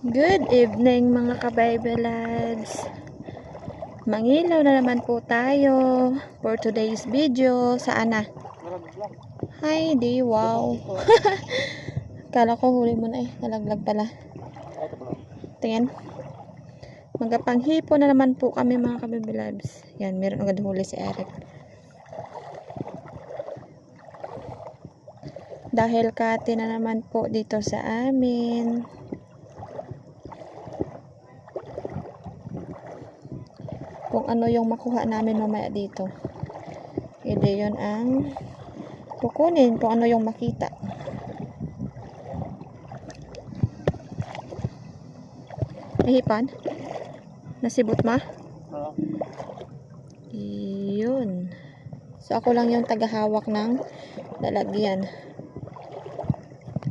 Good evening mga ka-Bible lads. Mangilaw na naman po tayo for today's video. Saan na? Hi, di wow. Kala ko huli mo na nalaglag pala. Tingin. Magapanghipo na naman po kami mga ka-Bible lads. Yan, meron agad huli si Eric. Dahil kati na naman po dito sa amin. Kung ano yung makuha namin mamaya dito. Hindi yun ang kukunin kung ano yung makita. Nahipan? Nasibot ma? Yun. So ako lang yung tagahawak ng lalagyan.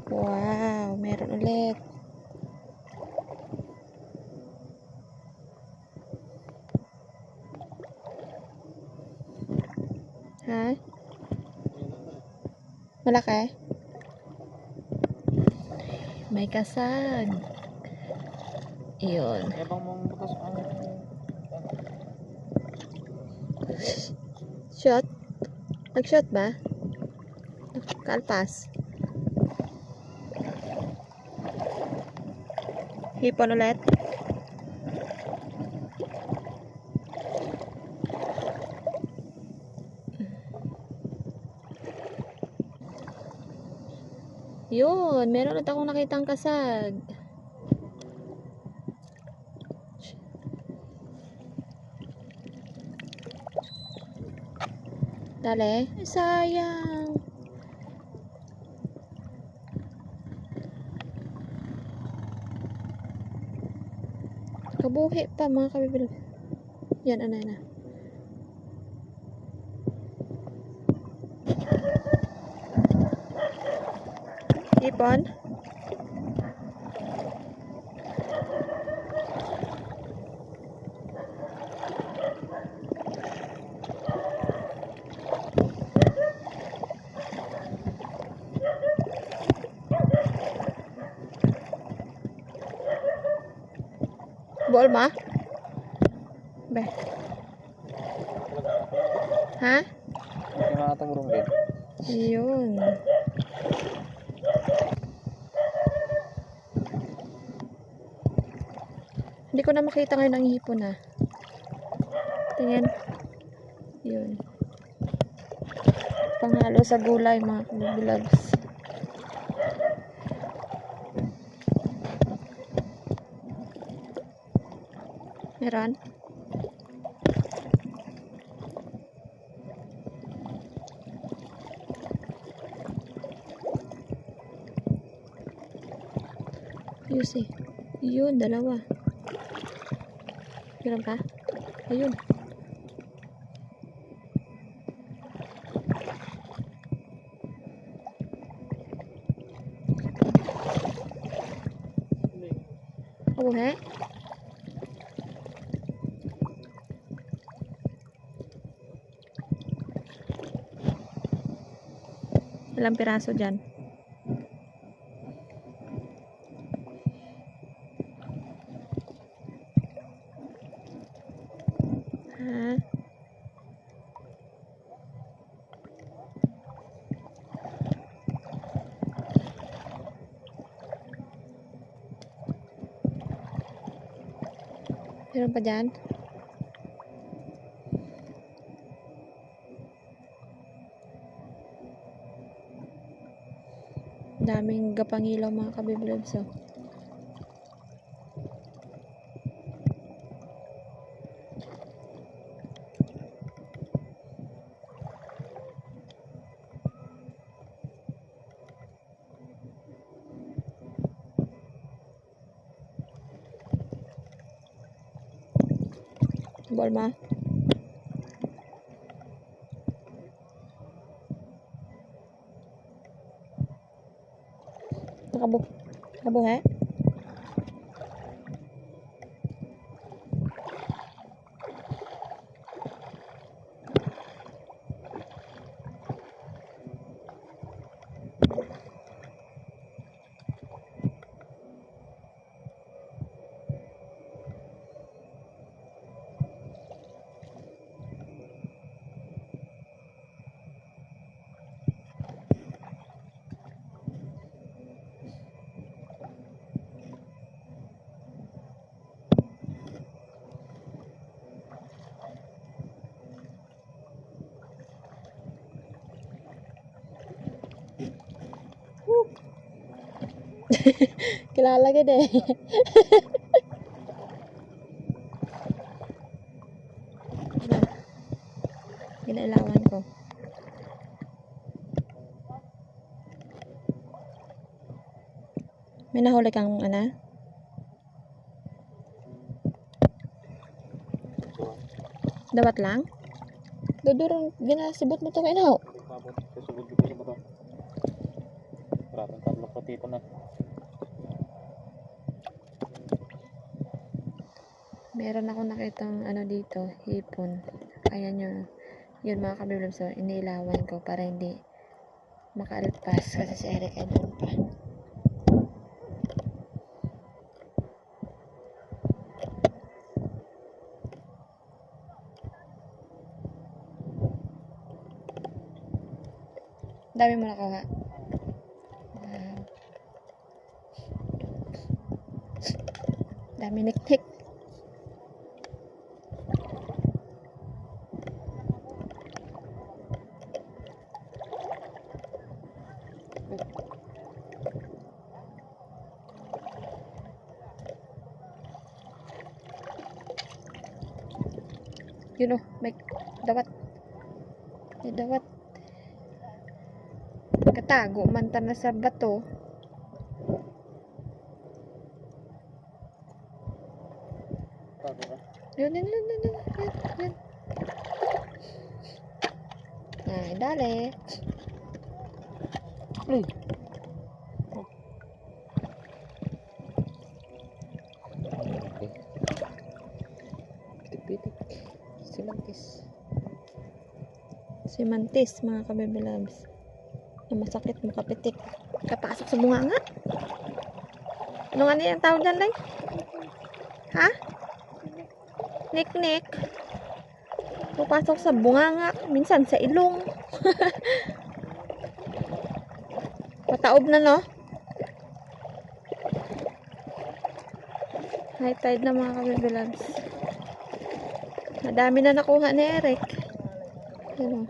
Wow, meron ulit. Ha? Malaki? May kasag. Iyon. Shot? Nag-shot ba? Kalpas. Hipon ulit. Yun, meron ulit akong nakitang kasag. Dali. Ay, sayang. Kabuhi pa mga kabibil. Yan, ano na. Ipon. Ball ma? Be. Ha? Yung mga tumurong din. Yun. Hindi ko na makita ngayon ang hipon na. Tingin. Yun. Panghalo sa gulay mga kabibilags. Meron? You see. Yun, dalawa. Meron pa? Ayun. Kabuhi? Ilang piraso dyan? Ha? Meron pa dyan? Daming gapangilaw mga kabiblabs oh. Ball ma? Nakabuhi? Kilala ka din. Ginailawan ko. May nahuli kang ano? Dawat lang? Dudurong ginasibot mo to kayo na. Mabot. Susugod dito sa bato. Maraming tatlo pa dito na. Meron ako nakitang ano dito, hipon. Ayan yun mga kabiblog. So, iniilawan ko para hindi makaalpas kasi si Eric ay doon pa. Dami mo nakuha. Dami niktik. Yun oh, may dawat. May dawat. Katago man ta na sa bato. Yun. Ay, dali. Uy! Pitik-pitik. Simantis, mga kabibilabs. Na masakit, makapitik. Kapasok sa bunga nga. Ano nga niya ang tawag dyan, Lay? Ha? Nik-nik. Pupasok sa bunga nga. Minsan sa ilong. Pataob na, no? High tide na, mga kabibilabs. Madami na nakuha ni Eric. Yan o.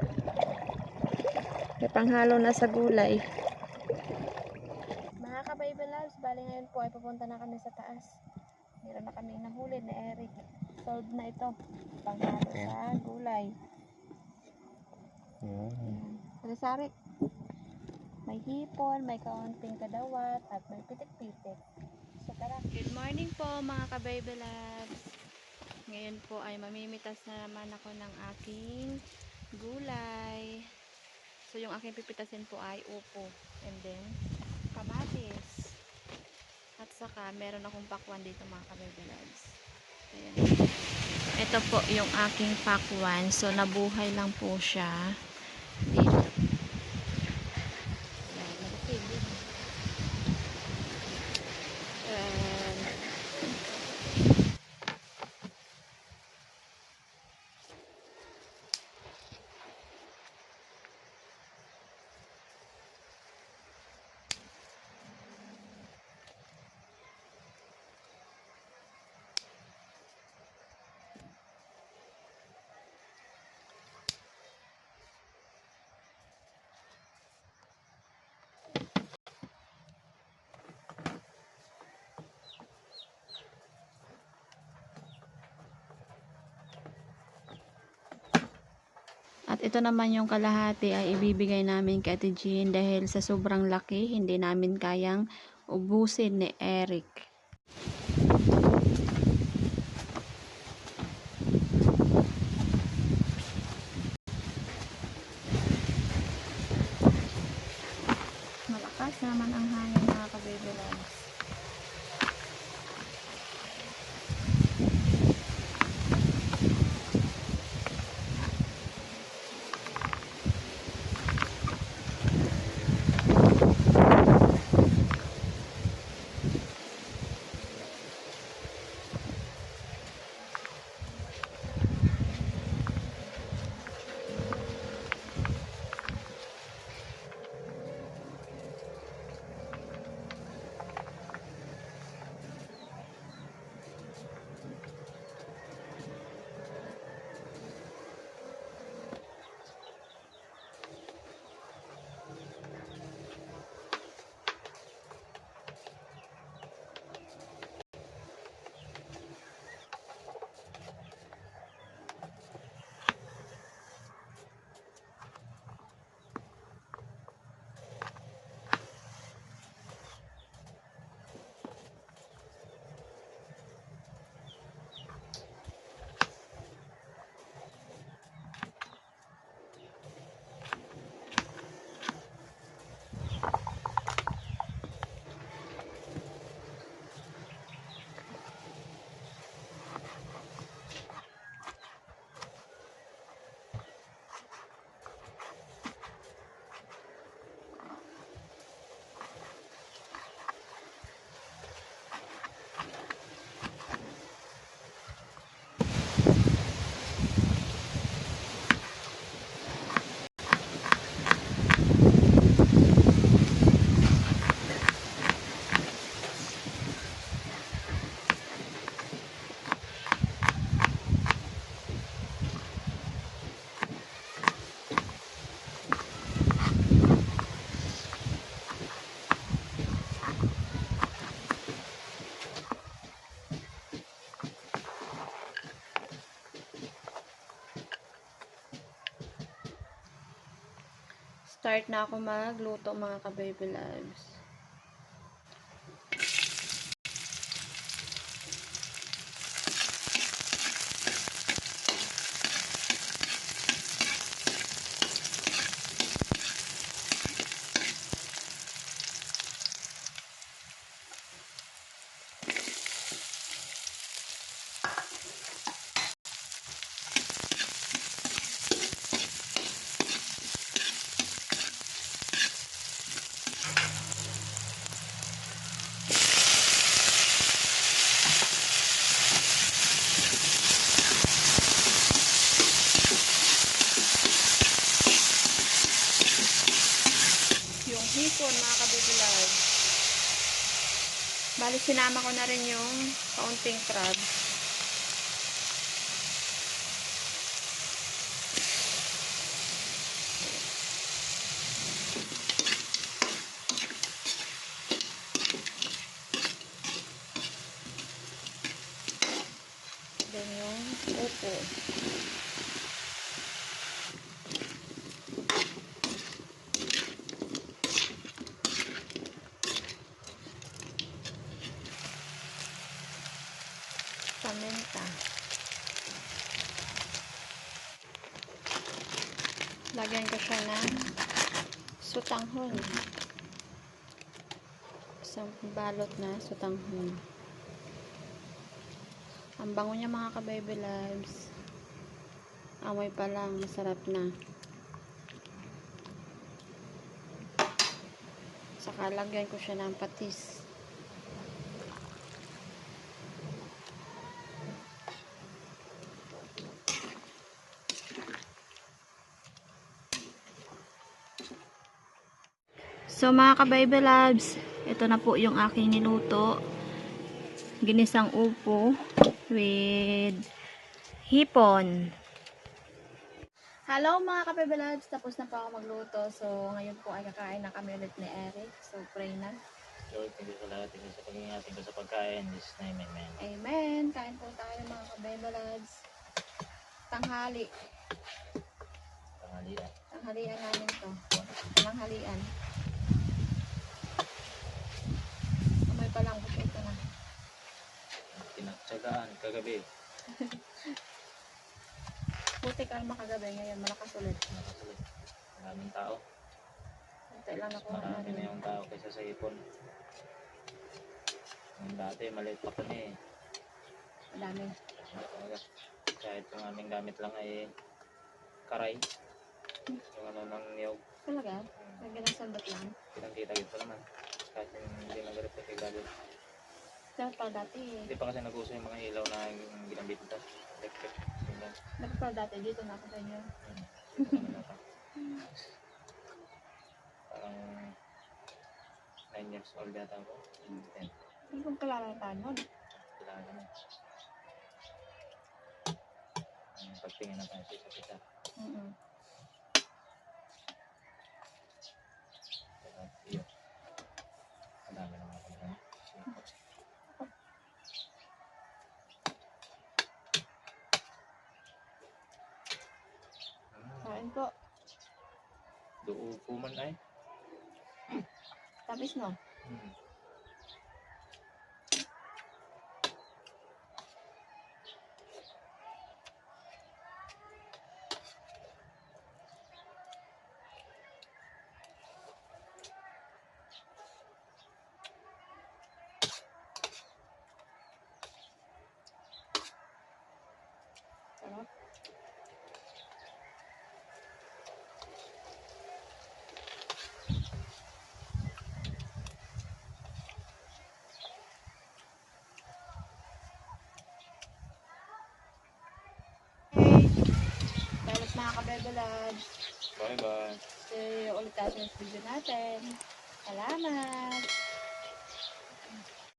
May panghalo na sa gulay. Mga kabibilabs, bali ngayon po ay pupunta na kami sa taas. Meron na kami nahuli ni Eric. Solved na ito. Panghalo sa gulay. Sari-sari. May hipon, may kaunting kadawat, at may pitik-pitik. So tara. Good morning po mga ka-baby labs. Ngayon po ay mamimitas na naman ako ng aking gulay. So yung aking pipitasin po ay upo. And then, kamatis. At saka meron akong pakwan dito mga ka-baby labs. Ayan. Ito po yung aking pakwan. So nabuhay lang po siya. Dito. At ito naman yung kalahati ay ibibigay namin kay Ate Jean dahil sa sobrang laki, hindi namin kayang ubusin ni Eric. Malakas naman ang hangin mga ka-baby loves. Start na ako magluto mga ka-baby loves. Yung hipon mga ka-baby loves. Bali sinama ko na rin yung kaunting crab. Then yung upo. Paminta. Lagyan ko siya ng sutanghon. Isang balot na sutanghon. Ang bango niya mga ka-baby loves. Amoy pa lang, masarap na. Saka lagyan ko siya ng patis. So mga ka-baby loves, ito na po yung aking niluto. Ginisang upo with hipon. Hello mga ka-baby loves, tapos na po ako magluto. So ngayon po ay kakain na kami ulit ni Eric. So pray na. Lord, thank you sa lahat. Thank you sa pag-ingating ko sa pagkain. In Jesus' name, amen. Amen. Kain po tayo mga ka-baby loves. Tanghali. Tanghalian. Tanghalian namin to. Tanghalian. Amoy pa lang, ito na. Tinatsagaan kagabi. Buti kalma kagabi, ngayon malakas ulit. Nakasulit. Maraming tao. Ito lang ako Marami na yung tao kaysa sa ipon. Yung dati, maliit pa kami. Madami. Kahit yung aming gamit lang ay karay. Yung ano ng niyog. Talaga? Lagyan ng sandot lang. Kitang-kita gito naman. Kahit yung hindi nag-repair kay Gabi. Dapat pa dati. Hindi pa kasi nag-uso yung mga ilaw na ginamit nito. Electric. Dapat pa dati. Dito na ako sa inyo. Dito naman ata. Parang 9 years old yata ako. 10. Hindi kong kilala tayo nun. Kailangan naman. Pagtingin na tayo sa isa't isa. Iyo. Ang dami naman ako na. Kain po. Doon po man ay. Tapos no? Sarap. Dapat mga ka-baby loves. Bye bye. See you ulit tayo sa video natin. Salamat!